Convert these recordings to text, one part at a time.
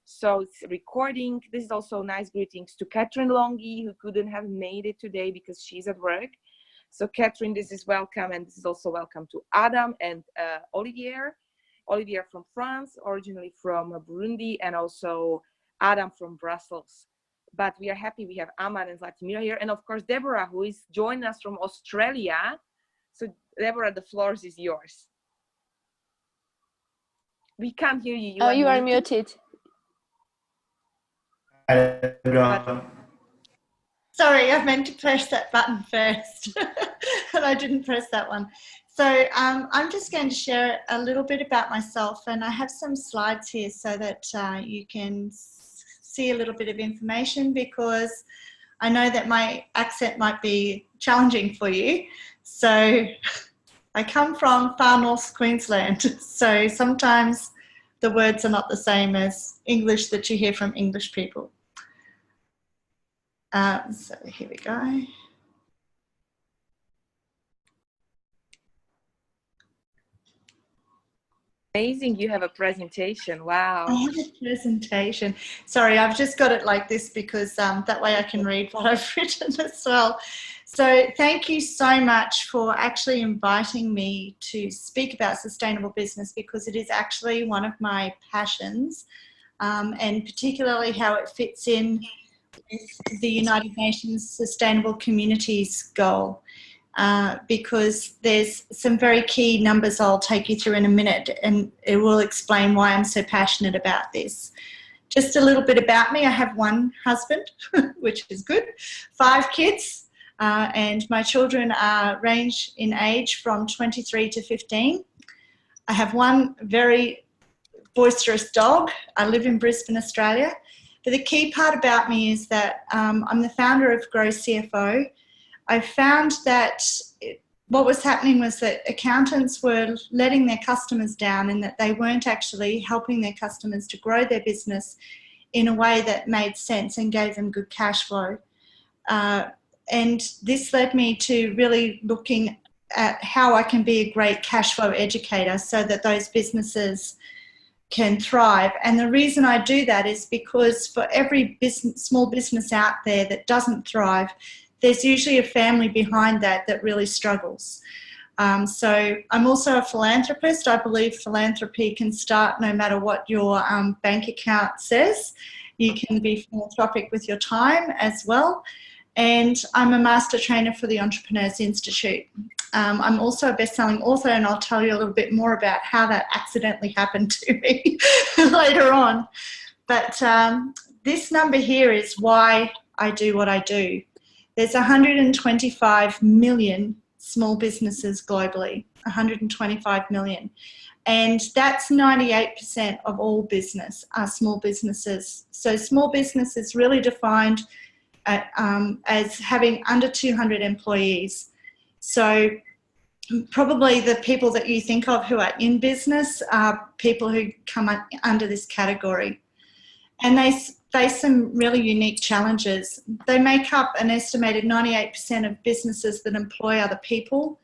So it's recording. This is also nice greetings to Catherine Longy, who couldn't have made it today because she's at work. So Catherine, this is welcome, and this is also welcome to Adam and Olivier. Olivier from France, originally from Burundi, and also Adam from Brussels. But we are happy we have Aman and Zlatimira here, and of course Deborah, who is joining us from Australia. So Deborah, the floor is yours. We can't hear you. You are muted. Sorry, I meant to press that button first, and I didn't press that one. So I'm just going to share a little bit about myself, and I have some slides here so that you can see a little bit of information, because I know that my accent might be challenging for you. So I come from far north Queensland, so sometimes the words are not the same as English that you hear from English people. So here we go. Amazing, you have a presentation. Wow. I have a presentation. Sorry, I've just got it like this because that way I can read what I've written as well. So thank you so much for actually inviting me to speak about sustainable business, because it is actually one of my passions, and particularly how it fits in with the United Nations Sustainable Communities goal. Because there's some very key numbers I'll take you through in a minute, and it will explain why I'm so passionate about this. Just a little bit about me. I have one husband, which is good, 5 kids, and my children range in age from 23 to 15. I have one very boisterous dog. I live in Brisbane, Australia. But the key part about me is that I'm the founder of Grow CFO. I found that what was happening was that accountants were letting their customers down, and that they weren't actually helping their customers to grow their business in a way that made sense and gave them good cash flow. And this led me to really looking at how I can be a great cash flow educator so that those businesses can thrive. And the reason I do that is because for every small business out there that doesn't thrive, there's usually a family behind that that really struggles. So I'm also a philanthropist. I believe philanthropy can start no matter what your bank account says. You can be philanthropic with your time as well. And I'm a master trainer for the Entrepreneurs Institute. I'm also a best-selling author, and I'll tell you a little bit more about how that accidentally happened to me later on. But this number here is why I do what I do. There's 125 million small businesses globally, 125 million. And that's 98% of all business are small businesses. So small business is really defined as having under 200 employees. So probably the people that you think of who are in business are people who come under this category. And they face some really unique challenges. They make up an estimated 98% of businesses that employ other people.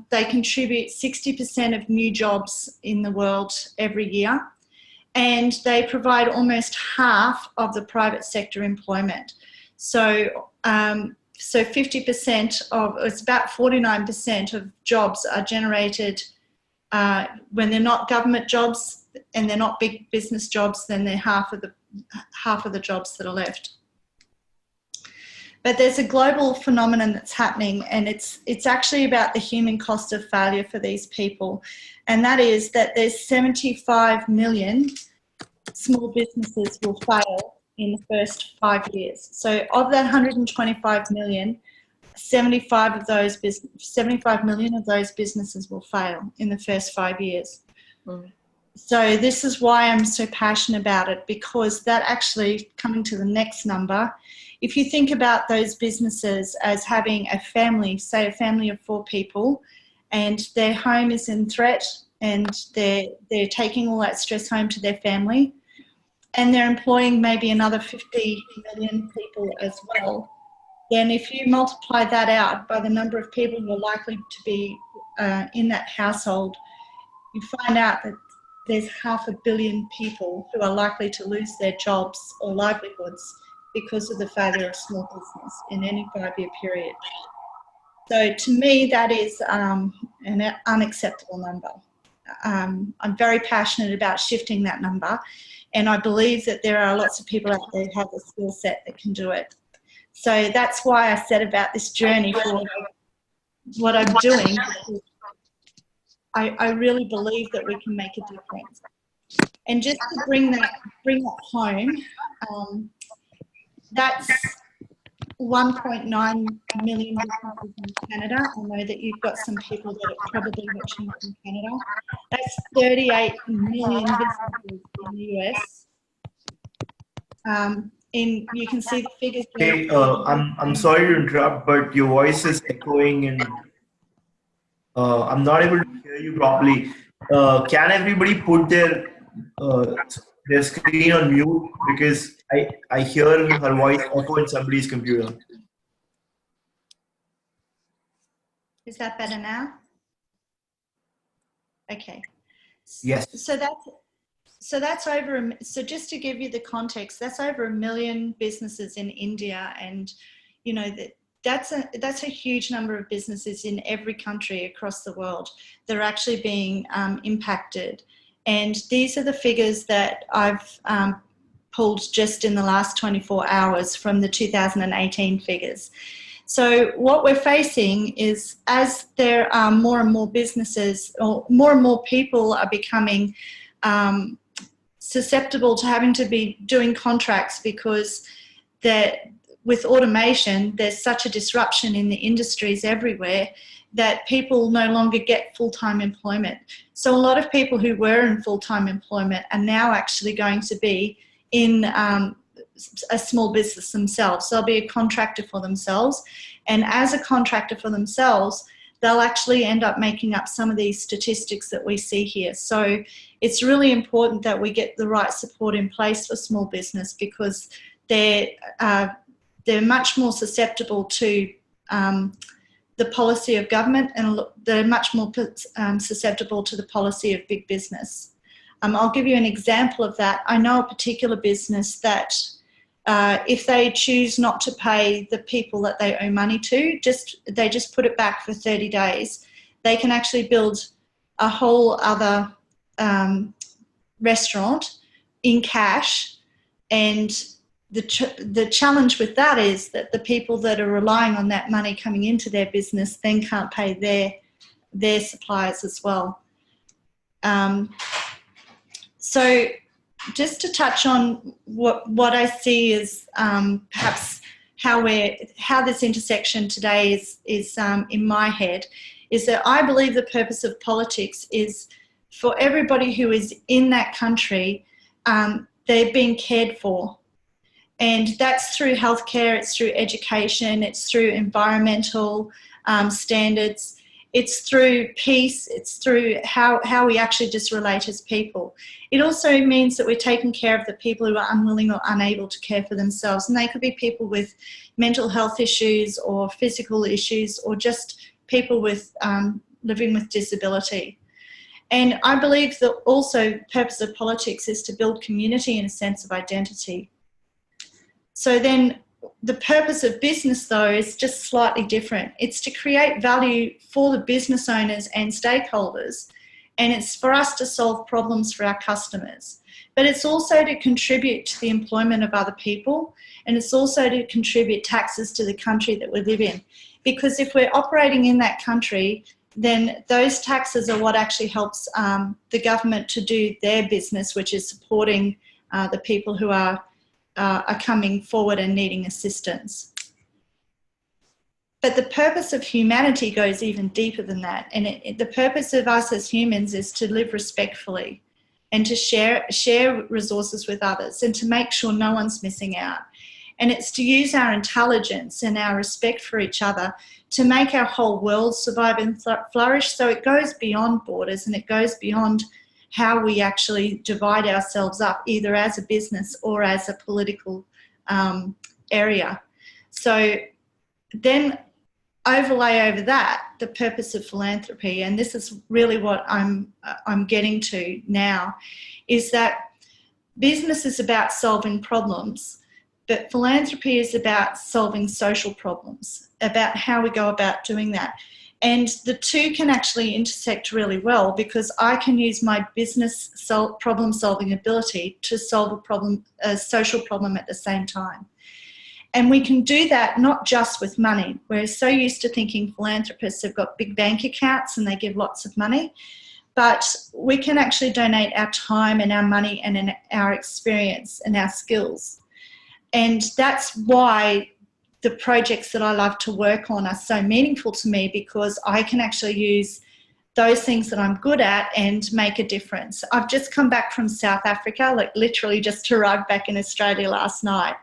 They contribute 60% of new jobs in the world every year. And they provide almost half of the private sector employment. So 50% of, it's about 49% of jobs are generated when they're not government jobs and they're not big business jobs, then they're half of the jobs that are left. But there's a global phenomenon that's happening, and it's actually about the human cost of failure for these people. And that is that there's 75 million small businesses will fail in the first 5 years. So of that 125 million, 75 million of those businesses will fail in the first 5 years. Mm. So this is why I'm so passionate about it, because that actually, coming to the next number, if you think about those businesses as having a family, say a family of 4 people, and their home is in threat, and they're taking all that stress home to their family, and they're employing maybe another 50 million people as well, then if you multiply that out by the number of people who are likely to be in that household, you find out that there's 500 million people who are likely to lose their jobs or livelihoods because of the failure of small business in any 5-year period. So to me, that is an unacceptable number. I'm very passionate about shifting that number, and I believe that there are lots of people out there who have the skill set that can do it. So that's why I set about this journey for what I'm doing. I really believe that we can make a difference. And just to bring that home, that's 1.9 million businesses in Canada. I know that you've got some people that are probably watching from Canada. That's 38 million businesses in the US. You can see the figures there. Hey, I'm sorry to interrupt, but your voice is echoing and I'm not able to hear you properly. Can everybody put their screen on mute, because I hear her voice echo in somebody's computer. Is that better now? Okay. Yes. So that's over. So just to give you the context, that's over 1 million businesses in India, and you know that's a huge number of businesses in every country across the world that are actually being impacted. And these are the figures that I've pulled just in the last 24 hours from the 2018 figures. So what we're facing is, as there are more and more businesses, or more and more people are becoming susceptible to having to be doing contracts, because with automation, there's such a disruption in the industries everywhere that people no longer get full-time employment. So a lot of people who were in full-time employment are now actually going to be in a small business themselves. They'll be a contractor for themselves, and as a contractor for themselves, they'll actually end up making up some of these statistics that we see here. So it's really important that we get the right support in place for small business, because they're much more susceptible to the policy of government, and they're much more susceptible to the policy of big business. I'll give you an example of that. I know a particular business that if they choose not to pay the people that they owe money to, they just put it back for 30 days, they can actually build a whole other restaurant in cash. And the challenge with that is that the people that are relying on that money coming into their business then can't pay their suppliers as well. So just to touch on what I see is perhaps how this intersection today is in my head, is that I believe the purpose of politics is for everybody who is in that country, they're being cared for. And that's through healthcare, it's through education, it's through environmental standards, it's through peace, it's through how we actually just relate as people. It also means that we're taking care of the people who are unwilling or unable to care for themselves. And they could be people with mental health issues or physical issues, or just people with living with disability. And I believe that also the purpose of politics is to build community and a sense of identity. So then the purpose of business, though, is just slightly different. It's to create value for the business owners and stakeholders, and it's for us to solve problems for our customers. But it's also to contribute to the employment of other people, and it's also to contribute taxes to the country that we live in. Because if we're operating in that country, then those taxes are what actually helps the government to do their business, which is supporting the people who are coming forward and needing assistance. But the purpose of humanity goes even deeper than that. And the purpose of us as humans is to live respectfully and to share resources with others and to make sure no one's missing out. And it's to use our intelligence and our respect for each other to make our whole world survive and flourish. So it goes beyond borders, and it goes beyond how we actually divide ourselves up, either as a business or as a political area. So then overlay over that the purpose of philanthropy, and this is really what I'm getting to now, is that business is about solving problems, but philanthropy is about solving social problems, about how we go about doing that. And the two can actually intersect really well, because I can use my business problem-solving ability to solve a social problem at the same time. And we can do that not just with money. We're so used to thinking philanthropists have got big bank accounts and they give lots of money, but we can actually donate our time and our money and our experience and our skills. And that's why the projects that I love to work on are so meaningful to me, because I can actually use those things that I'm good at and make a difference. I've just come back from South Africa, like literally just arrived back in Australia last night.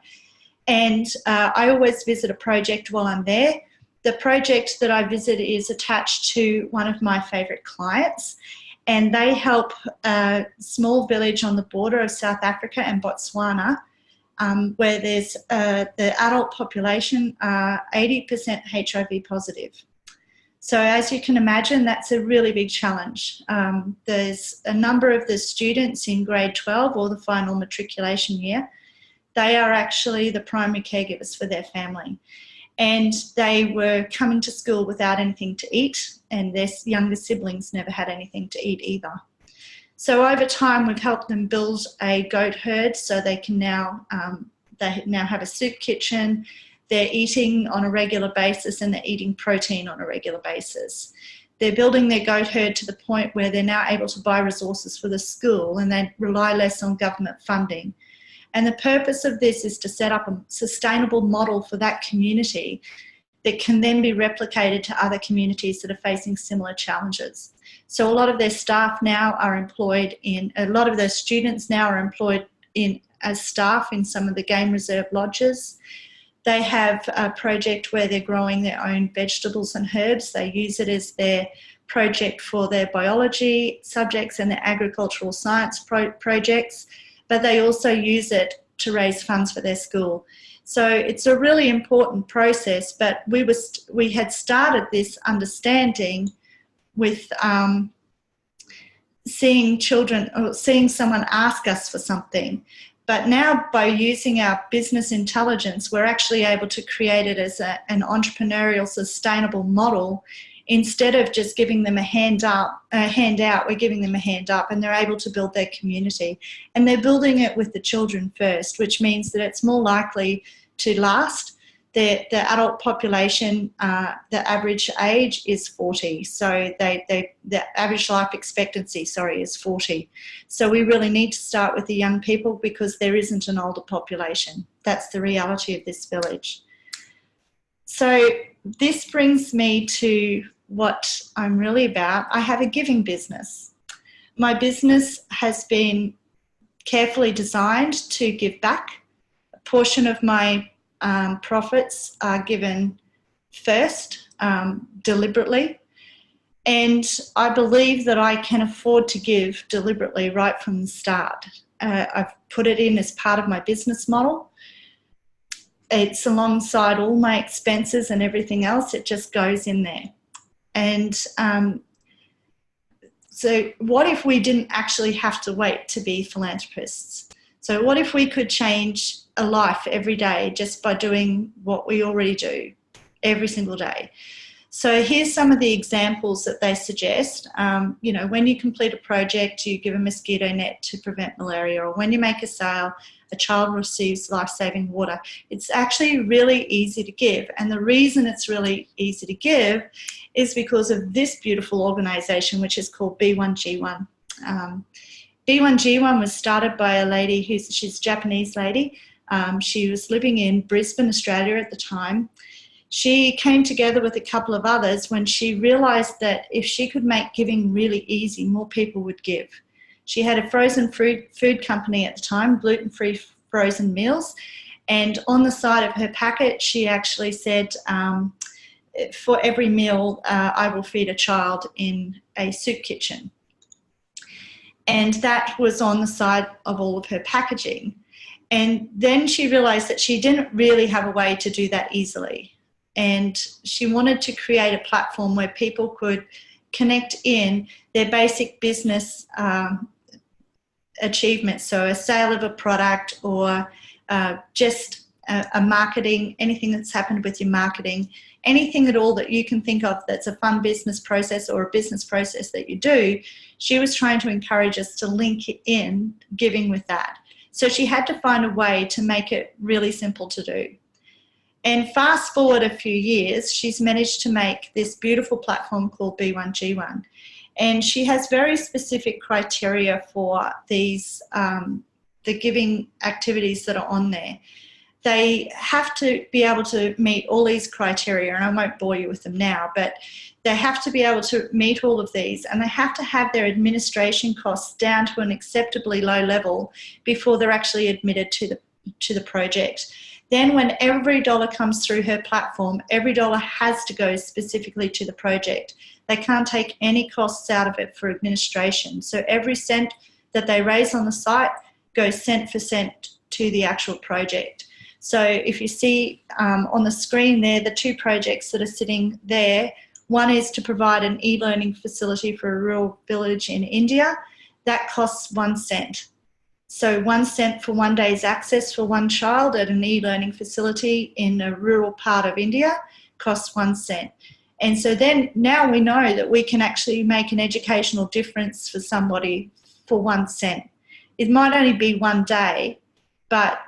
And I always visit a project while I'm there. The project that I visit is attached to one of my favourite clients, and they help a small village on the border of South Africa and Botswana, where there's the adult population are 80% HIV positive. So as you can imagine, that's a really big challenge. There's a number of the students in grade 12 or the final matriculation year. They are actually the primary caregivers for their family. And they were coming to school without anything to eat, and their younger siblings never had anything to eat either. So over time, we've helped them build a goat herd, so they can now, have a soup kitchen. They're eating on a regular basis, and they're eating protein on a regular basis. They're building their goat herd to the point where they're now able to buy resources for the school, and they rely less on government funding. And the purpose of this is to set up a sustainable model for that community that can then be replicated to other communities that are facing similar challenges. So a lot of their staff now are employed in, a lot of their students now are employed in as staff in some of the game reserve lodges. They have a project where they're growing their own vegetables and herbs. They use it as their project for their biology subjects and their agricultural science projects, but they also use it to raise funds for their school. So it's a really important process, but we had started this understanding with seeing children or seeing someone ask us for something. But now by using our business intelligence, we're actually able to create it as an entrepreneurial sustainable model. Instead of just giving them a handout, we're giving them a hand up, and they're able to build their community. And they're building it with the children first, which means that it's more likely to last. The adult population, the average age is 40. So the average life expectancy, is 40. So we really need to start with the young people, because there isn't an older population. That's the reality of this village. So this brings me to what I'm really about. I have a giving business. My business has been carefully designed to give back. A portion of my profits are given first, deliberately, and I believe that I can afford to give deliberately right from the start. I've put it in as part of my business model. It's alongside all my expenses and everything else. It just goes in there. And so what if we didn't actually have to wait to be philanthropists? So what if we could change a life every day just by doing what we already do every single day? So here's some of the examples that they suggest. When you complete a project, you give a mosquito net to prevent malaria, or when you make a sale, a child receives life-saving water. It's actually really easy to give. And the reason it's really easy to give is because of this beautiful organisation, which is called B1G1. B1G1 was started by a lady she's a Japanese lady. She was living in Brisbane, Australia at the time. She came together with a couple of others when she realised that if she could make giving really easy, more people would give. She had a frozen food company at the time, gluten-free frozen meals, and on the side of her packet she actually said, for every meal I will feed a child in a soup kitchen. And that was on the side of all of her packaging. And then she realised that she didn't really have a way to do that easily. and she wanted to create a platform where people could connect in their basic business achievements, so a sale of a product or just a marketing, anything that's happened with your marketing, anything at all that you can think of that's a fun business process or a business process that you do. She was trying to encourage us to link in giving with that. So she had to find a way to make it really simple to do. And fast forward a few years, she's managed to make this beautiful platform called B1G1. And she has very specific criteria for these, the giving activities that are on there. They have to be able to meet all these criteria, and I won't bore you with them now, but they have to be able to meet all of these, and they have to have their administration costs down to an acceptably low level before they're actually admitted to the project. Then when every dollar comes through her platform, every dollar has to go specifically to the project. They can't take any costs out of it for administration. So every cent that they raise on the site goes cent for cent to the actual project. So if you see on the screen there, the two projects that are sitting there, one is to provide an e-learning facility for a rural village in India. That costs 1 cent. So 1 cent for 1 day's access for one child at an e-learning facility in a rural part of India costs 1 cent. And so then now we know that we can actually make an educational difference for somebody for 1 cent. It might only be 1 day, but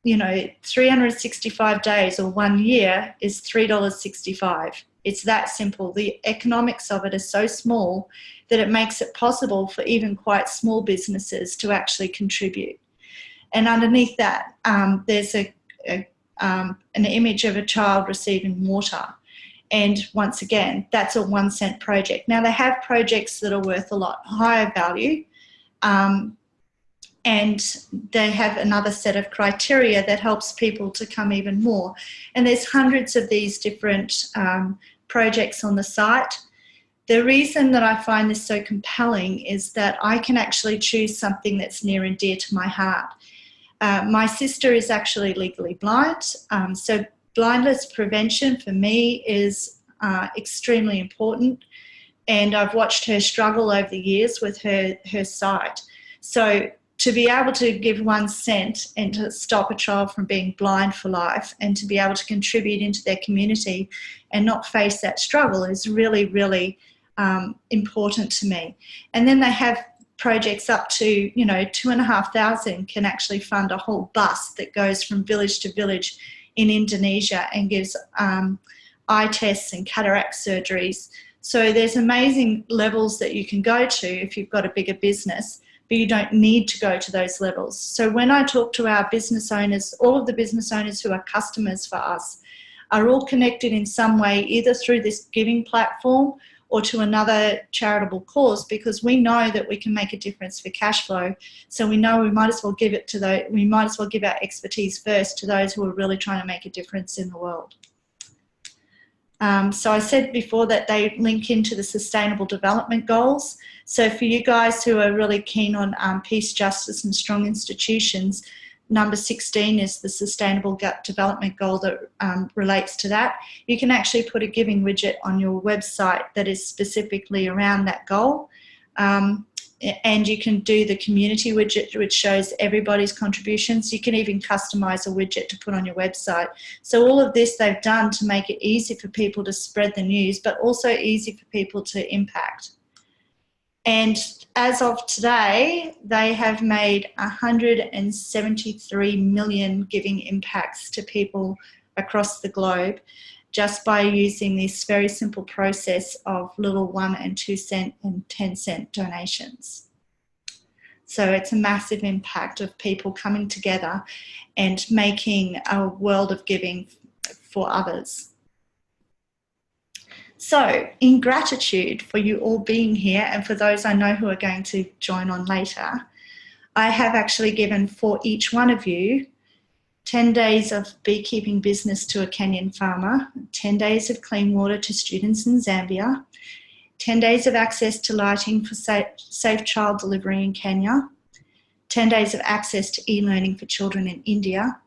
365 days or 1 year is $3.65. It's that simple. The economics of it is so small that it makes it possible for even quite small businesses to actually contribute. And underneath that, there's an image of a child receiving water. And once again, that's a 1 cent project. Now, they have projects that are worth a lot higher value, and they have another set of criteria that helps people to come even more. And there's hundreds of these different projects on the site. The reason that I find this so compelling is that I can actually choose something that's near and dear to my heart. My sister is actually legally blind, so blindness prevention for me is extremely important, and I've watched her struggle over the years with her sight. So to be able to give 1 cent and to stop a child from being blind for life and to be able to contribute into their community and not face that struggle is really, really important to me. And then they have projects up to, 2,500 can actually fund a whole bus that goes from village to village in Indonesia and gives eye tests and cataract surgeries. So there's amazing levels that you can go to if you've got a bigger business, but you don't need to go to those levels. So when I talk to our business owners, all of the business owners who are customers for us are all connected in some way, either through this giving platform or to another charitable cause, because we know that we can make a difference for cash flow. So we know we might as well give our expertise first to those who are really trying to make a difference in the world. So I said before that they link into the Sustainable Development Goals. So for you guys who are really keen on peace, justice and strong institutions, number 16 is the Sustainable Development Goal that relates to that. You can actually put a giving widget on your website that is specifically around that goal. And you can do the community widget, which shows everybody's contributions. You can even customize a widget to put on your website. So all of this they've done to make it easy for people to spread the news, but also easy for people to impact. And as of today, they have made 173 million giving impacts to people across the globe just by using this very simple process of little 1 and 2 cent and 10 cent donations. So it's a massive impact of people coming together and making a world of giving for others. So in gratitude for you all being here and for those I know who are going to join on later, I have actually given for each one of you 10 days of beekeeping business to a Kenyan farmer, 10 days of clean water to students in Zambia, 10 days of access to lighting for safe child delivery in Kenya, 10 days of access to e-learning for children in India,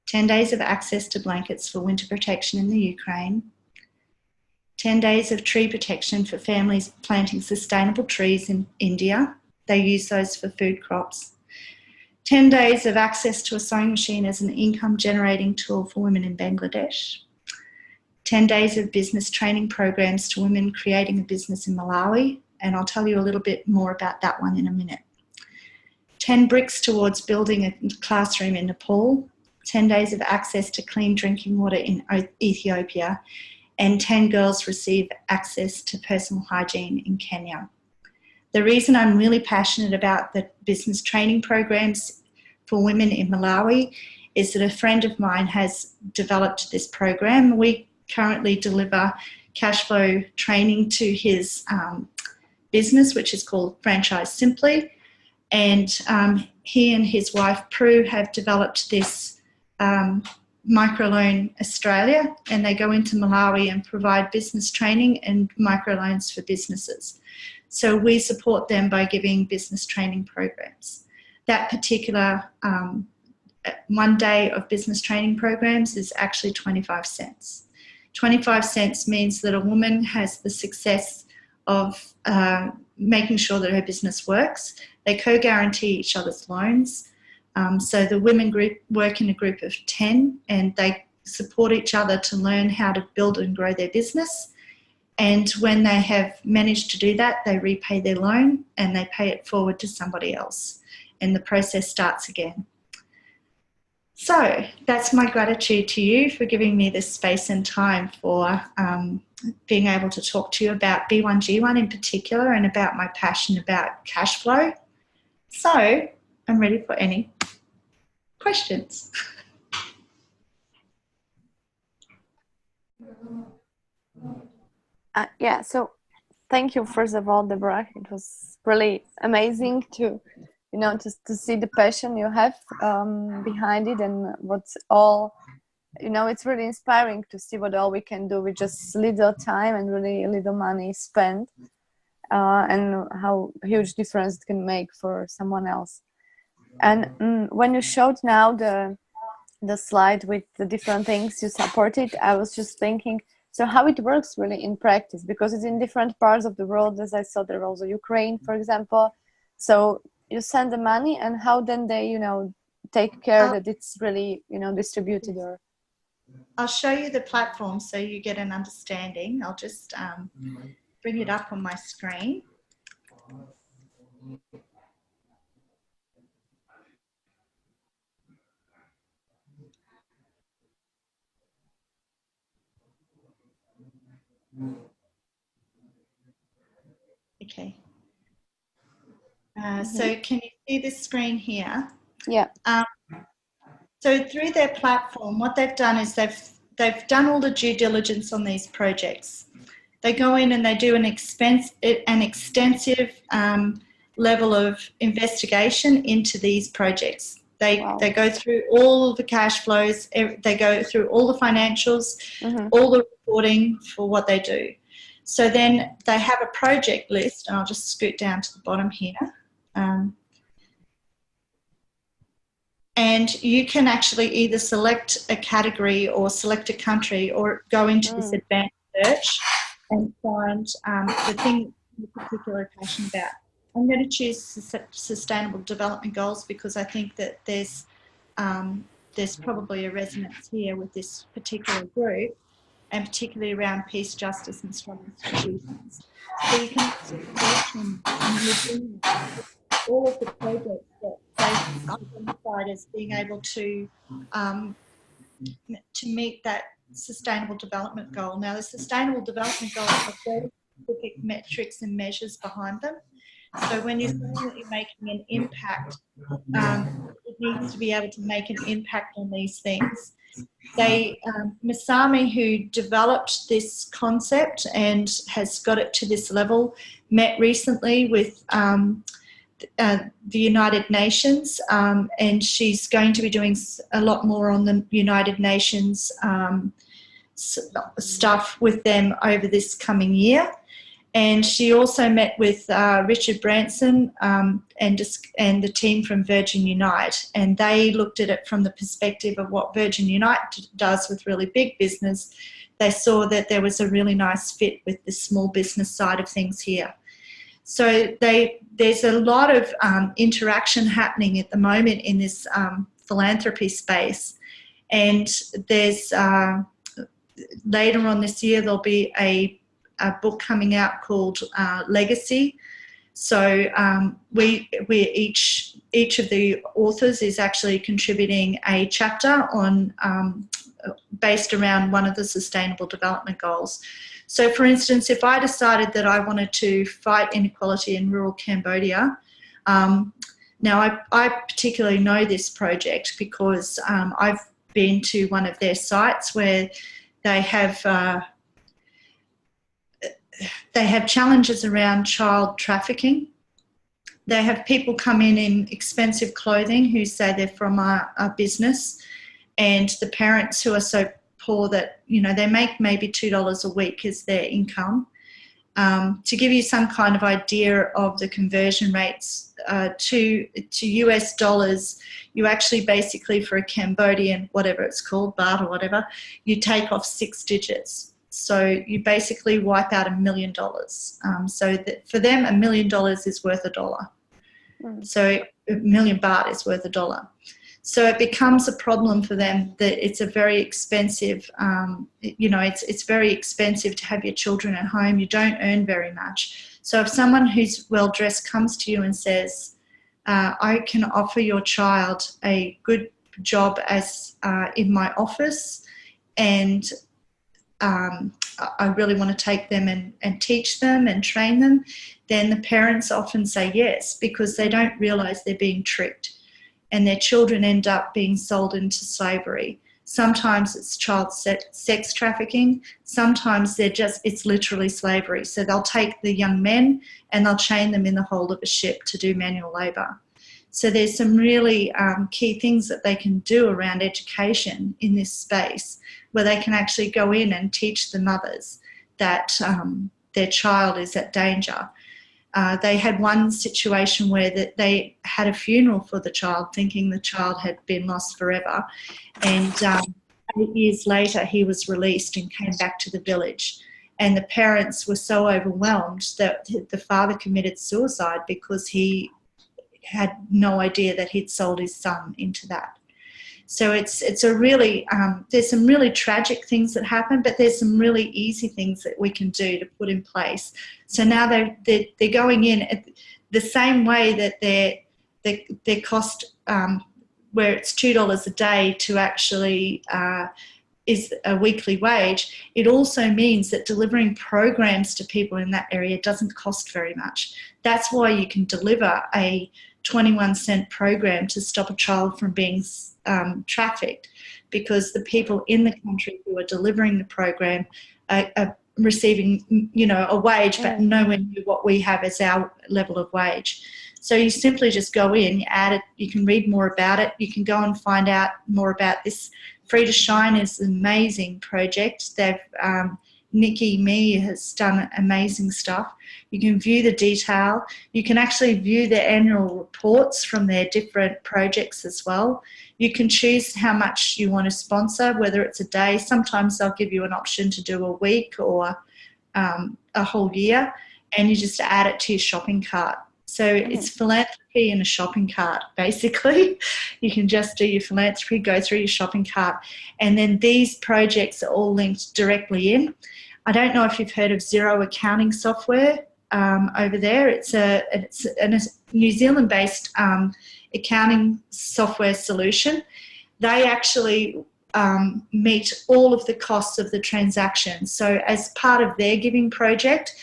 10 days of access to blankets for winter protection in the Ukraine, 10 days of tree protection for families planting sustainable trees in India. They use those for food crops. 10 days of access to a sewing machine as an income generating tool for women in Bangladesh. 10 days of business training programs to women creating a business in Malawi, and I'll tell you a little bit more about that one in a minute. 10 bricks towards building a classroom in Nepal, 10 days of access to clean drinking water in Ethiopia, and 10 girls receive access to personal hygiene in Kenya. The reason I'm really passionate about the business training programs for women in Malawi is that a friend of mine has developed this program. We currently deliver cash flow training to his business, which is called Franchise Simply. And he and his wife, Prue, have developed this Microloan Australia, and they go into Malawi and provide business training and microloans for businesses. So we support them by giving business training programs. That particular 1 day of business training programs is actually 25 cents. 25 cents means that a woman has the success of making sure that her business works. They co-guarantee each other's loans. So the women group work in a group of 10 and they support each other to learn how to build and grow their business. And when they have managed to do that, they repay their loan and they pay it forward to somebody else. And the process starts again. So that's my gratitude to you for giving me this space and time for being able to talk to you about B1G1 in particular and about my passion about cash flow. So I'm ready for any questions. Yeah, so thank you first of all, Deborah. It was really amazing to, you know, to see the passion you have behind it and what's all, you know, it's really inspiring to see what all we can do with just little time and really little money spent, and how huge difference it can make for someone else. And when you showed now the slide with the different things you supported, I was just thinking, so how it works really in practice, because it's in different parts of the world. As I saw, there also Ukraine, for example. So you send the money, and how then they, you know, take care that it's really, you know, distributed? Or I'll show you the platform so you get an understanding. I'll just bring it up on my screen. Okay. So can you see this screen here? yeah. So through their platform, what they've done is they've done all the due diligence on these projects. They go in and they do an extensive level of investigation into these projects. They go through all of the cash flows, they go through all the financials, all the reporting for what they do. So then they have a project list, and I'll just scoot down to the bottom here. And you can actually either select a category or select a country or go into this advanced search and find the thing you're particularly passionate about. I'm going to choose sustainable development goals because I think that there's probably a resonance here with this particular group, and particularly around peace, justice and strong institutions. So you can search and all of the projects that they've identified as being able to meet that sustainable development goal. Now, the sustainable development goals have very specific metrics and measures behind them. So when you're saying that you're making an impact, it needs to be able to make an impact on these things. Masami, who developed this concept and has got it to this level, met recently with the United Nations, and she's going to be doing a lot more on the United Nations stuff with them over this coming year. And she also met with Richard Branson and the team from Virgin Unite, and they looked at it from the perspective of what Virgin Unite does with really big business. They saw that there was a really nice fit with the small business side of things here. So there's a lot of interaction happening at the moment in this philanthropy space, and there's later on this year there'll be a book coming out called Legacy. So we each of the authors is actually contributing a chapter on based around one of the Sustainable Development Goals. So, for instance, if I decided that I wanted to fight inequality in rural Cambodia, now I particularly know this project because I've been to one of their sites where they have challenges around child trafficking. They have people come in expensive clothing who say they're from a business, and the parents who are so poor that, you know, they make maybe $2 a week as their income. To give you some kind of idea of the conversion rates to US dollars, you actually basically, for a Cambodian, whatever it's called, baht or whatever, you take off 6 digits. So you basically wipe out $1 million. So that for them, $1 million is worth $1. So 1 million baht is worth $1. So it becomes a problem for them that it's a very expensive, you know, it's very expensive to have your children at home. You don't earn very much. So if someone who's well-dressed comes to you and says, I can offer your child a good job as in my office, and I really want to take them and teach them and train them, then the parents often say yes, because they don't realise they're being tricked. And their children end up being sold into slavery. Sometimes it's child sex trafficking. Sometimes it's literally slavery. So they'll take the young men and they'll chain them in the hold of a ship to do manual labour. So there's some really key things that they can do around education in this space, where they can actually go in and teach the mothers that their child is at danger. They had one situation where they had a funeral for the child, thinking the child had been lost forever. And 8 years later, he was released and came back to the village. And the parents were so overwhelmed that the father committed suicide because he had no idea that he'd sold his son into that. So it's a really, there's some really tragic things that happen, but there's some really easy things that we can do to put in place. So now they're going in at the same way that their cost, where it's $2 a day to actually is a weekly wage. It also means that delivering programs to people in that area doesn't cost very much. That's why you can deliver a 21-cent program to stop a child from being trafficked, because the people in the country who are delivering the program are receiving, you know, a wage, but nowhere near what we have as our level of wage. So you simply just go in, you add it, you can read more about it, you can go and find out more about this. Free to Shine is an amazing project. They've Nikki Mee has done amazing stuff. You can view the detail. You can actually view their annual reports from their different projects as well. You can choose how much you want to sponsor, whether it's a day. Sometimes they'll give you an option to do a week or a whole year, and you just add it to your shopping cart. So it's philanthropy in a shopping cart, basically. You can just do your philanthropy, go through your shopping cart, and then these projects are all linked directly in. I don't know if you've heard of Xero accounting software over there. It's a New Zealand-based accounting software solution. They actually meet all of the costs of the transaction. So as part of their giving project,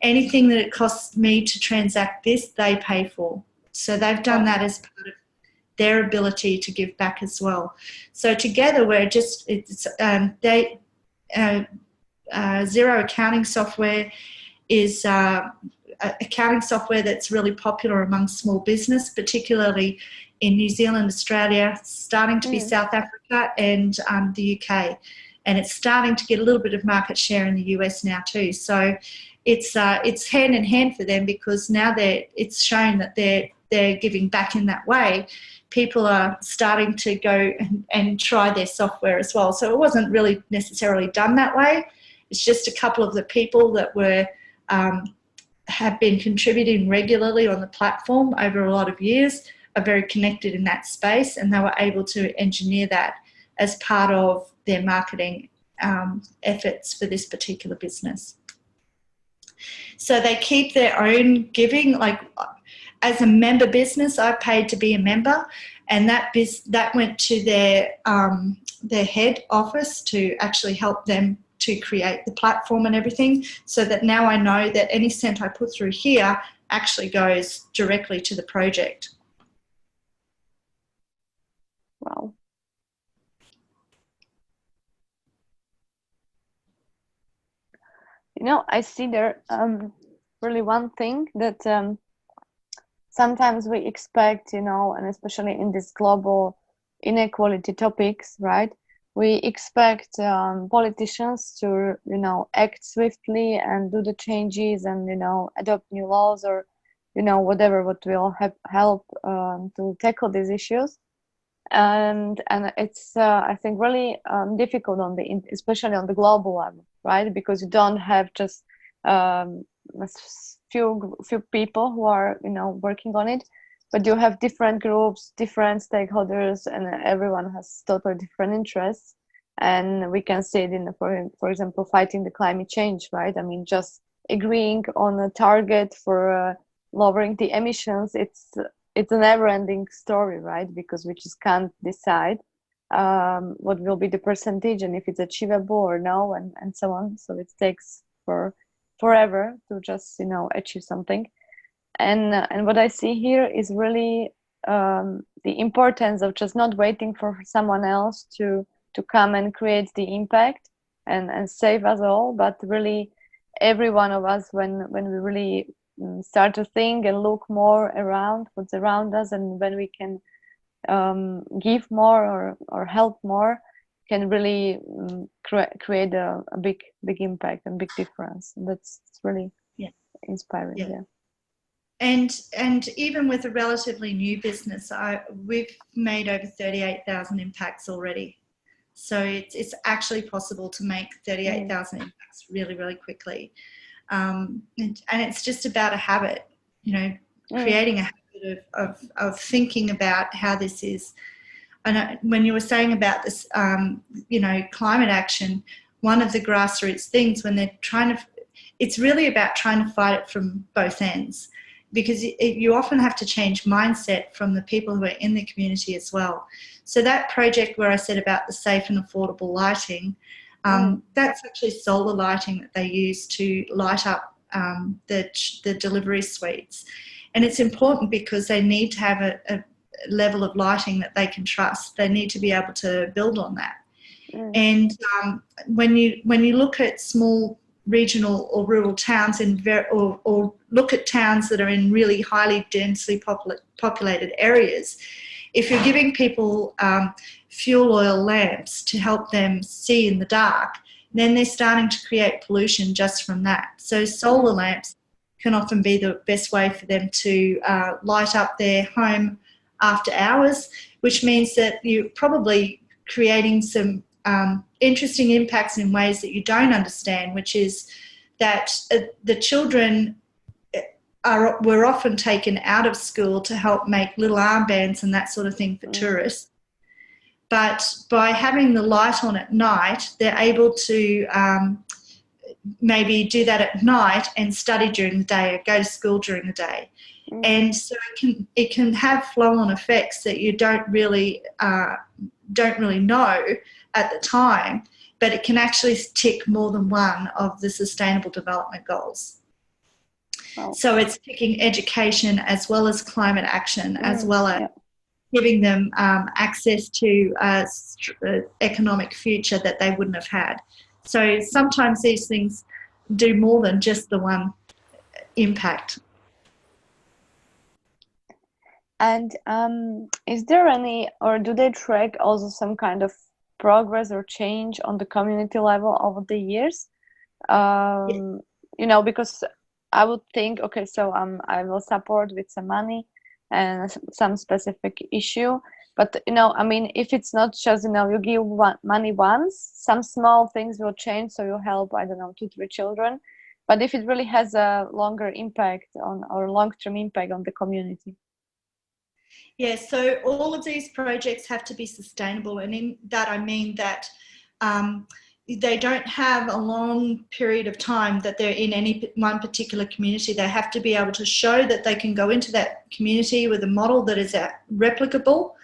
anything that it costs me to transact this, they pay for. So they've done that as part of their ability to give back as well. So together we're just, Xero accounting software is accounting software that's really popular among small business, particularly in New Zealand, Australia, starting to be South Africa and the UK. And it's starting to get a little bit of market share in the US now too. So it's hand in hand for them, because now it's shown that they're giving back in that way. People are starting to go and try their software as well. So it wasn't really necessarily done that way. It's just a couple of the people that were have been contributing regularly on the platform over a lot of years, are very connected in that space, and they were able to engineer that as part of their marketing efforts for this particular business. So they keep their own giving. Like, as a member business, I paid to be a member, and that went to their head office to actually help them to create the platform and everything, so that now I know that any cent I put through here actually goes directly to the project. Wow. You know, I see there really one thing that sometimes we expect, you know, and especially in this global inequality topics, right? We expect politicians to, you know, act swiftly and do the changes and, you know, adopt new laws or, you know, whatever what will help to tackle these issues. And it's I think really difficult especially on the global level, right? Because you don't have just a few people who are, you know, working on it, but you have different groups, different stakeholders, and everyone has totally different interests. And we can see it in, for example, fighting the climate change, right? I mean, just agreeing on a target for lowering the emissions, it's a never-ending story, right? Because we just can't decide what will be the percentage and if it's achievable or no, and so on. So it takes forever to just, you know, achieve something. And what I see here is really the importance of just not waiting for someone else to come and create the impact and save us all, but really every one of us, when we really start to think and look more around what's around us, and when we can give more or help more, can really create a big impact and big difference. And that's really inspiring. Yeah. And even with a relatively new business, we've made over 38,000 impacts already. So it's actually possible to make 38,000 impacts really, really quickly. And it's just about a habit, you know, creating a habit of thinking about how this is. And when you were saying about this, you know, climate action, one of the grassroots things when they're it's really about trying to fight it from both ends, because you often have to change mindset from the people who are in the community as well. So that project where I said about the safe and affordable lighting, that's actually solar lighting that they use to light up the delivery suites. And it's important because they need to have a level of lighting that they can trust. They need to be able to build on that. And when you look at small regional or rural towns or look at towns that are in really highly densely populated areas, if you're giving people fuel oil lamps to help them see in the dark, then they're starting to create pollution just from that. So solar lamps can often be the best way for them to light up their home after hours, which means that you're probably creating some interesting impacts in ways that you don't understand, which is that the children were often taken out of school to help make little armbands and that sort of thing for tourists. But by having the light on at night, they're able to maybe do that at night and study during the day or go to school during the day. And so it can have flow-on effects that you don't really know at the time, but it can actually tick more than one of the Sustainable Development Goals. Wow. So it's ticking education as well as climate action, as well as giving them access to an economic future that they wouldn't have had. So sometimes these things do more than just the one impact. And is there any, or do they track also some kind of progress or change on the community level over the years? you know, because I would think, okay, so I will support with some money and some specific issue. But, you know, I mean, if it's not just, you know, you give money once, some small things will change. So you help, I don't know, 2-3 children. But if it really has a longer impact on, or long-term impact on the community. Yeah, so all of these projects have to be sustainable. And in that, I mean that they don't have a long period of time that they're in any one particular community. They have to be able to show that they can go into that community with a model that is replicable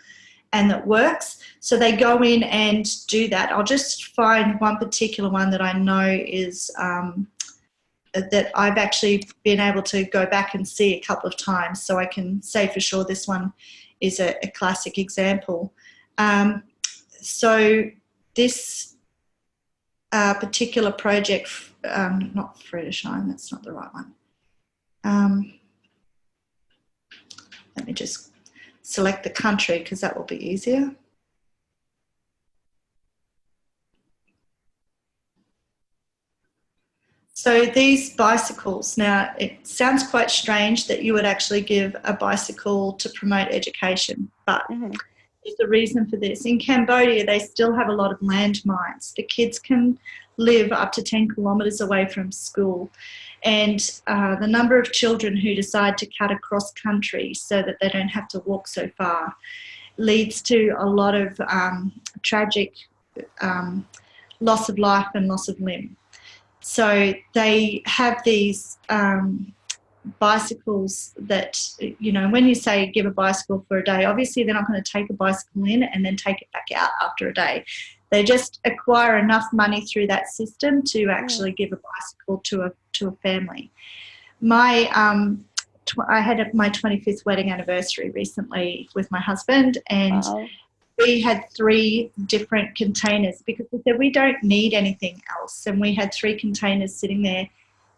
and that works. So they go in and do that. I'll just find one particular one that I know is that I've actually been able to go back and see a couple of times, so I can say for sure this one is a classic example. So this particular project, not Friedrichshain, that's not the right one. Let me just select the country because that will be easier. So these bicycles, now it sounds quite strange that you would actually give a bicycle to promote education, but there's a reason for this. In Cambodia, they still have a lot of landmines. The kids can live up to 10 kilometres away from school, and the number of children who decide to cut across country so that they don't have to walk so far leads to a lot of tragic loss of life and loss of limb. So they have these bicycles that, you know, when you say give a bicycle for a day, obviously they're not going to take a bicycle in and then take it back out after a day. They just acquire enough money through that system to actually give a bicycle to a family. I had my 25th wedding anniversary recently with my husband, and we had 3 different containers because we said we don't need anything else, and we had 3 containers sitting there,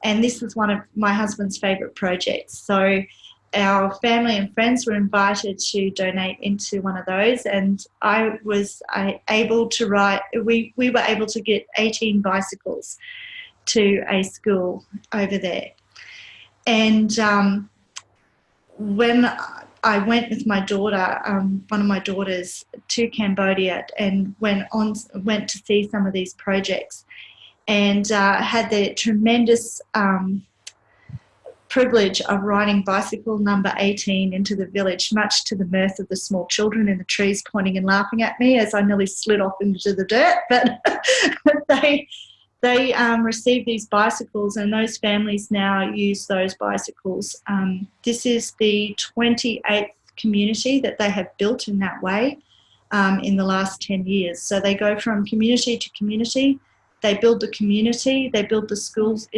and this was one of my husband's favourite projects. So our family and friends were invited to donate into one of those, and I was able to we were able to get 18 bicycles to a school over there. And when I went with my daughter, one of my daughters, to Cambodia and went to see some of these projects, and had the tremendous privilege of riding bicycle number 18 into the village, much to the mirth of the small children in the trees pointing and laughing at me as I nearly slid off into the dirt. But they receive these bicycles, and those families now use those bicycles. This is the 28th community that they have built in that way in the last 10 years. So they go from community to community, they build the community, they build the schools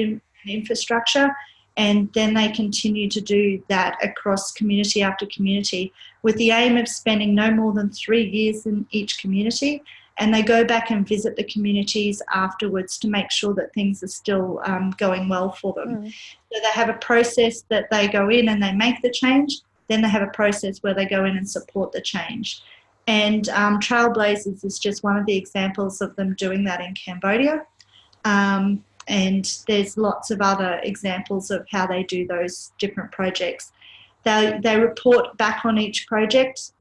infrastructure, and then they continue to do that across community after community with the aim of spending no more than 3 years in each community. And they go back and visit the communities afterwards to make sure that things are still going well for them. So they have a process that they go in and they make the change. Then they have a process where they go in and support the change. And Trailblazers is just one of the examples of them doing that in Cambodia. And there's lots of other examples of how they do those different projects. They report back on each project.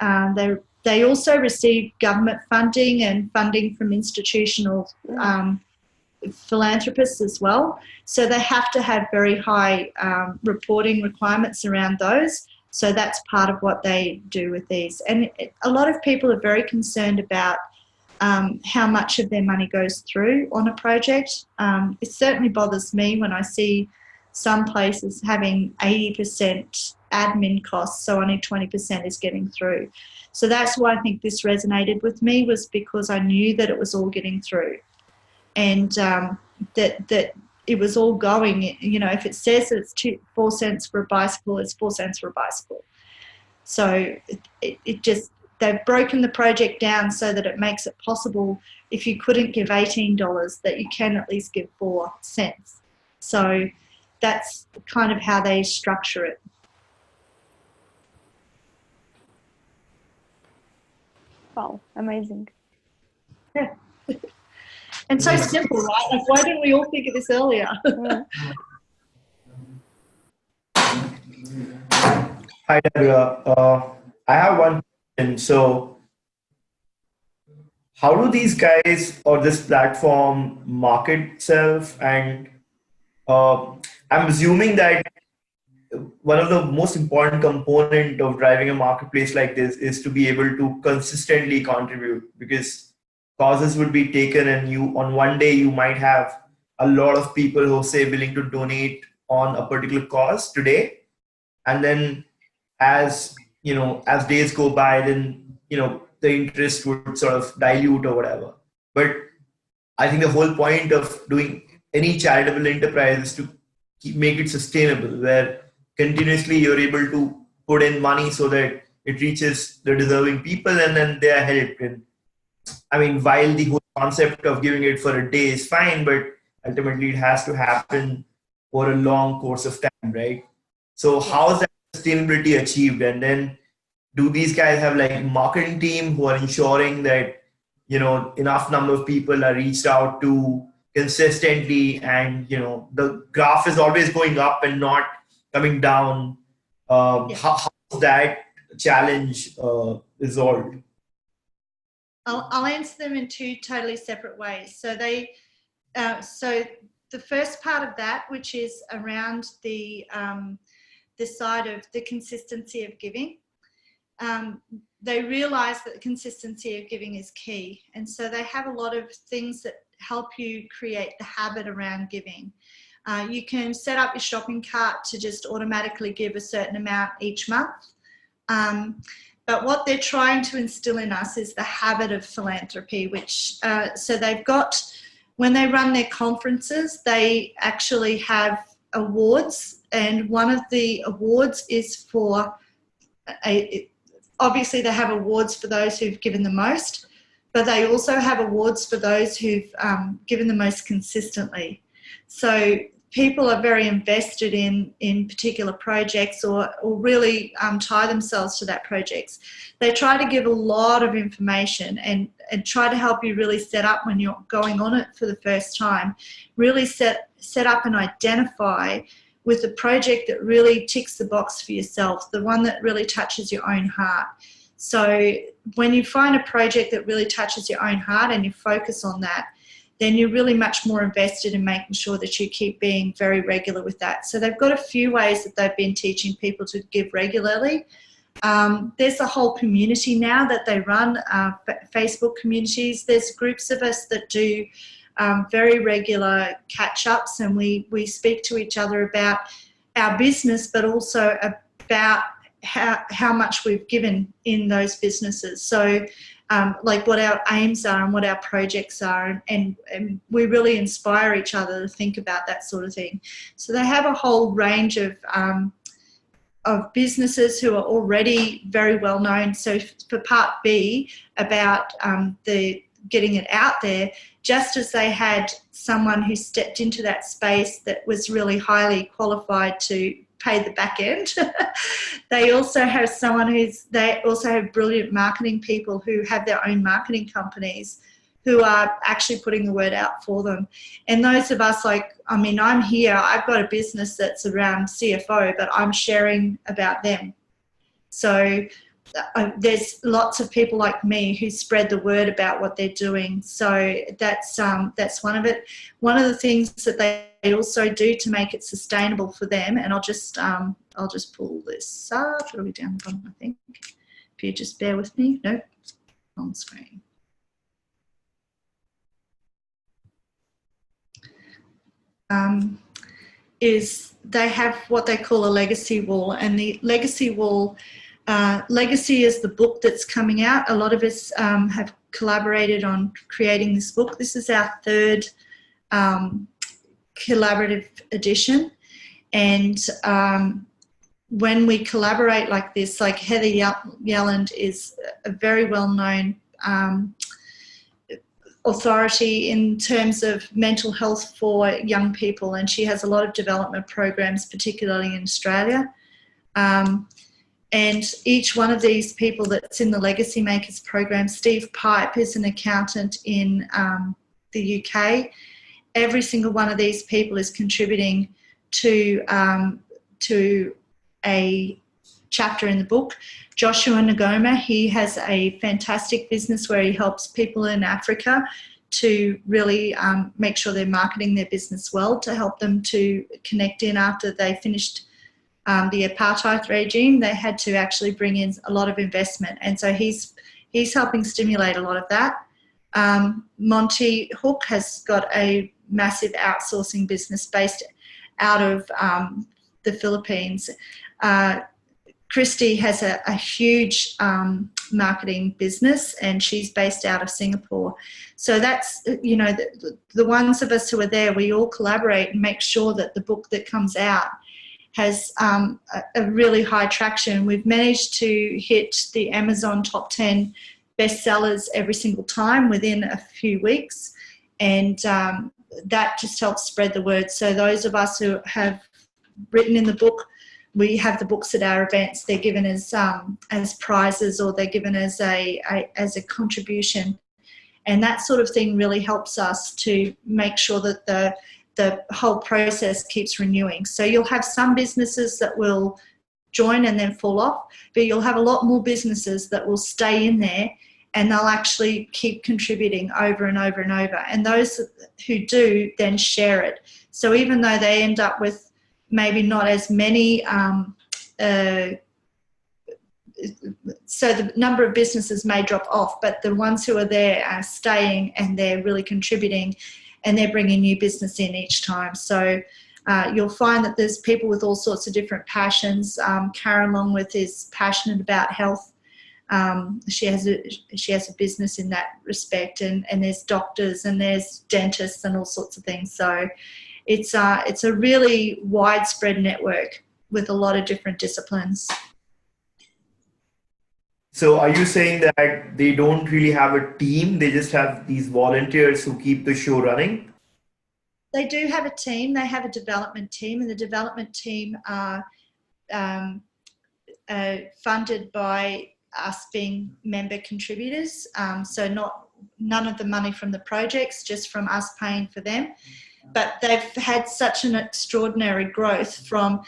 They also receive government funding and funding from institutional philanthropists as well. So they have to have very high reporting requirements around those. So that's part of what they do with these. And a lot of people are very concerned about how much of their money goes through on a project. It certainly bothers me when I see some places having 80% admin costs, so only 20% is getting through. So that's why I think this resonated with me, was because I knew that it was all getting through, and that it was all going. You know, if it says that it's 4 cents for a bicycle, it's 4 cents for a bicycle. So it just, they've broken the project down so that it makes it possible, if you couldn't give $18, that you can at least give 4 cents. So that's kind of how they structure it. Wow, amazing. Yeah. And so simple, right? Like, why didn't we all think of this earlier? Hi, Deborah. I have one question. So, how do these guys or this platform market itself? And uh, I'm assuming that one of the most important component of driving a marketplace like this is to be able to consistently contribute, because causes would be taken and you on one day you might have a lot of people who say willing to donate on a particular cause today, and then as as days go by, then the interest would sort of dilute or whatever. But I think the whole point of doing any charitable enterprise is to make it sustainable, where continuously you're able to put in money so that it reaches the deserving people and then they are helped. And I mean, while the whole concept of giving it for a day is fine, but ultimately it has to happen for a long course of time, right? So how is that sustainability achieved? And then do these guys have like marketing team who are ensuring that enough number of people are reached out to consistently, and the graph is always going up and not coming down? How is that challenge resolved? I'll answer them in two totally separate ways. So so the first part of that, which is around the side of the consistency of giving, they realise that the consistency of giving is key, and so they have a lot of things that help you create the habit around giving. You can set up your shopping cart to just automatically give a certain amount each month. But what they're trying to instill in us is the habit of philanthropy, which, so they've got, when they run their conferences, they actually have awards, and one of the awards is for, obviously they have awards for those who've given the most, but they also have awards for those who've given the most consistently. So people are very invested in particular projects, or really tie themselves to that project. They try to give a lot of information and try to help you really set up when you're going on it for the first time, really set up and identify with the project that really ticks the box for yourself, the one that really touches your own heart. So when you find a project that really touches your own heart and you focus on that, then you're really much more invested in making sure that you keep being very regular with that. So they've got a few ways that they've been teaching people to give regularly. There's a whole community now that they run, Facebook communities. There's groups of us that do very regular catch-ups, and we speak to each other about our business, but also about how much we've given in those businesses. So like what our aims are and what our projects are, and we really inspire each other to think about that sort of thing. So they have a whole range of businesses who are already very well known. So for part B, about the getting it out there, just as they had someone who stepped into that space that was really highly qualified to pay the back end, they also have they also have brilliant marketing people who have their own marketing companies who are actually putting the word out for them. And those of us, like, I mean, I'm here, I've got a business that's around CFO, but I'm sharing about them. So there's lots of people like me who spread the word about what they're doing. So that's one of it. One of the things that they also do to make it sustainable for them, and I'll just pull this up. It'll be down the bottom, I think. If you just bear with me. Nope, on screen. Is they have what they call a legacy wall, and the legacy wall. Legacy is the book that's coming out. A lot of us have collaborated on creating this book. This is our third collaborative edition. And when we collaborate like this, like Heather Yelland is a very well-known authority in terms of mental health for young people, and she has a lot of development programs, particularly in Australia. And each one of these people that's in the Legacy Makers program, Steve Pipe is an accountant in the UK. Every single one of these people is contributing to a chapter in the book. Joshua Ngoma, he has a fantastic business where he helps people in Africa to really make sure they're marketing their business well, to help them to connect in after they finished the apartheid regime. They had to actually bring in a lot of investment, and so he's helping stimulate a lot of that. Monty Hook has got a massive outsourcing business based out of the Philippines. Christy has a huge marketing business, and she's based out of Singapore. So that's, you know, the ones of us who are there, we all collaborate and make sure that the book that comes out has a really high traction. We've managed to hit the Amazon top 10 bestsellers every single time within a few weeks, and that just helps spread the word. So those of us who have written in the book, we have the books at our events. They're given as prizes, or they're given as a contribution, and that sort of thing really helps us to make sure that the whole process keeps renewing. So you'll have some businesses that will join and then fall off, but you'll have a lot more businesses that will stay in there, and they'll actually keep contributing over and over and over. And those who do then share it. So even though they end up with maybe not as many, so the number of businesses may drop off, but the ones who are there are staying, and they're really contributing, and they're bringing new business in each time. So you'll find that there's people with all sorts of different passions. Karen Longworth is passionate about health. She has a business in that respect, and there's doctors and there's dentists and all sorts of things. So it's a really widespread network with a lot of different disciplines. So are you saying that they don't really have a team, they just have these volunteers who keep the show running? They do have a team. They have a development team, and the development team are funded by us being member contributors. So none of the money from the projects, just from us paying for them. But they've had such an extraordinary growth from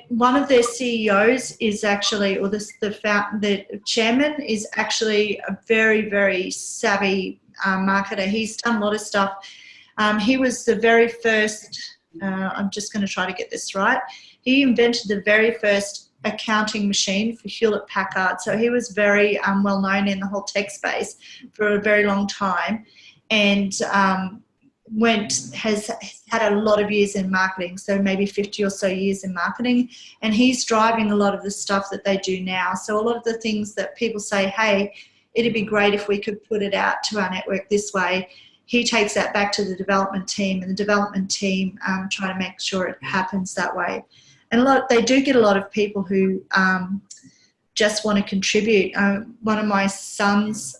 one of their CEOs is actually, or the chairman is actually a very, very savvy marketer. He's done a lot of stuff. He was the very first, I'm just going to try to get this right. He invented the very first accounting machine for Hewlett-Packard. So he was very well known in the whole tech space for a very long time, and has had a lot of years in marketing, so maybe 50 or so years in marketing, and he's driving a lot of the stuff that they do now. So a lot of the things that people say, hey, it'd be great if we could put it out to our network this way, he takes that back to the development team, and the development team try to make sure it happens that way. And they do get a lot of people who just want to contribute. One of my sons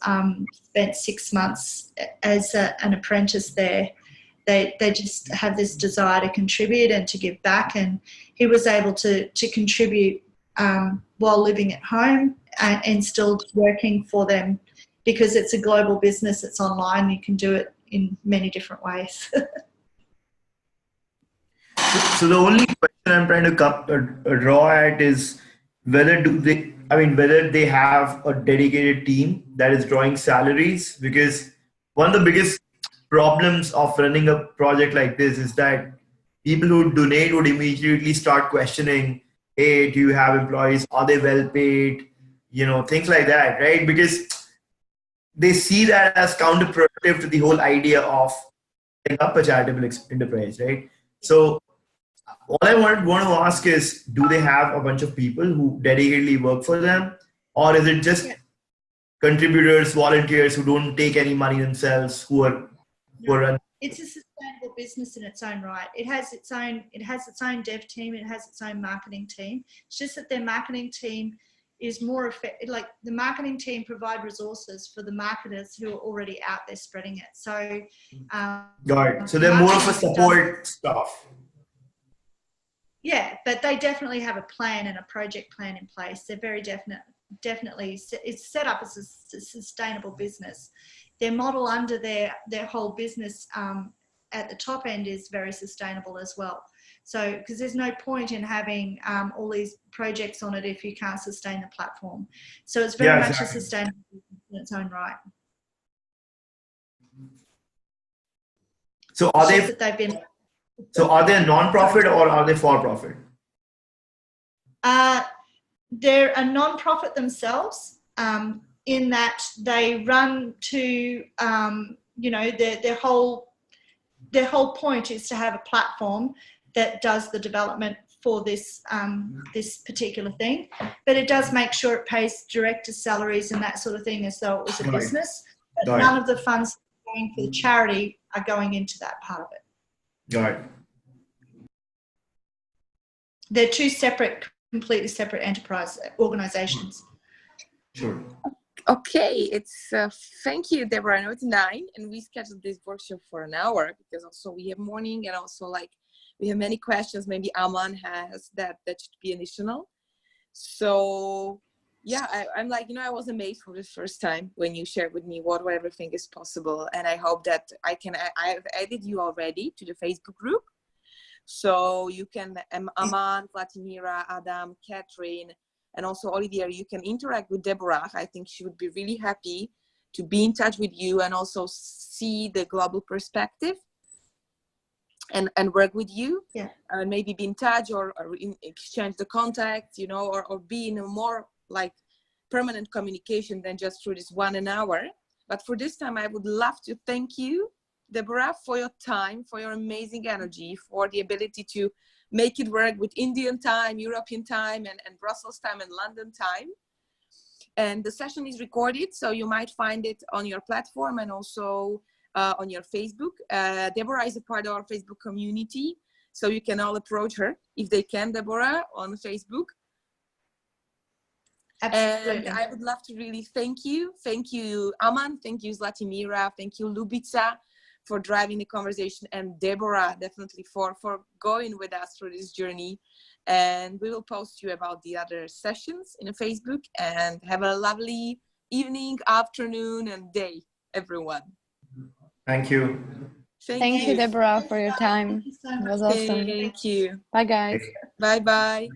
spent 6 months as an apprentice there. They just have this desire to contribute and to give back, and he was able to contribute while living at home and still working for them, because it's a global business, it's online, you can do it in many different ways. So the only question I'm trying to draw at is whether they have a dedicated team that is drawing salaries, because one of the biggest problems of running a project like this is that people who donate would immediately start questioning, hey, do you have employees? Are they well paid? You know, things like that, right? Because they see that as counterproductive to the whole idea of setting up a charitable enterprise, right? So all I want to ask is, do they have a bunch of people who dedicatedly work for them? Or is it just contributors, volunteers who don't take any money themselves, who are running? It's a sustainable business in its own right. It has its own dev team, it has its own marketing team. It's just that their marketing team is more effective. Like, the marketing team provide resources for the marketers who are already out there spreading it. So got it. So they're more of a support staff. Yeah, but they definitely have a plan and a project plan in place. They're very definitely, it's set up as a sustainable business. Their model under their whole business at the top end is very sustainable as well. So, because there's no point in having all these projects on it if you can't sustain the platform. So it's very much a sustainable in its own right. So are they non-profit or are they for-profit? They're a non-profit themselves, in that they run to, you know, their whole point is to have a platform that does the development for this this particular thing, but it does make sure it pays director salaries and that sort of thing as though it was a business. But none of the funds going for the charity are going into that part of it. Right. They're two separate, completely separate enterprise organizations. Sure. Okay, it's thank you, Deborah. I know it's 9 and we scheduled this workshop for an hour because also we have morning and also like we have many questions maybe Aman has that should be additional. So yeah, I'm like, you know, I was amazed for the first time when you shared with me what everything is possible, and I hope that I've added you already to the Facebook group. So you can, Aman, Vladimira, Adam, Catherine, and also Olivia, you can interact with Deborah. I think she would be really happy to be in touch with you and also see the global perspective and work with you. Yeah. And maybe be in touch or exchange the contact, you know, or be in a more like permanent communication than just through this 1 hour. But for this time, I would love to thank you, Deborah, for your time, for your amazing energy, for the ability to make it work with Indian time, European time, and Brussels time and London time. And the session is recorded, so you might find it on your platform and also on your Facebook. Deborah is a part of our Facebook community, so you can all approach her if they can, Deborah, on Facebook. Absolutely. And I would love to really thank you. Thank you, Aman. Thank you, Zlatimira. Thank you, Lubica, for driving the conversation, and Deborah definitely for going with us through this journey. And we will post you about the other sessions in Facebook, and have a lovely evening, afternoon, and day, everyone. Thank you. Thank you, Deborah, for your time. It was awesome. Thank you. Bye, guys. Bye-bye.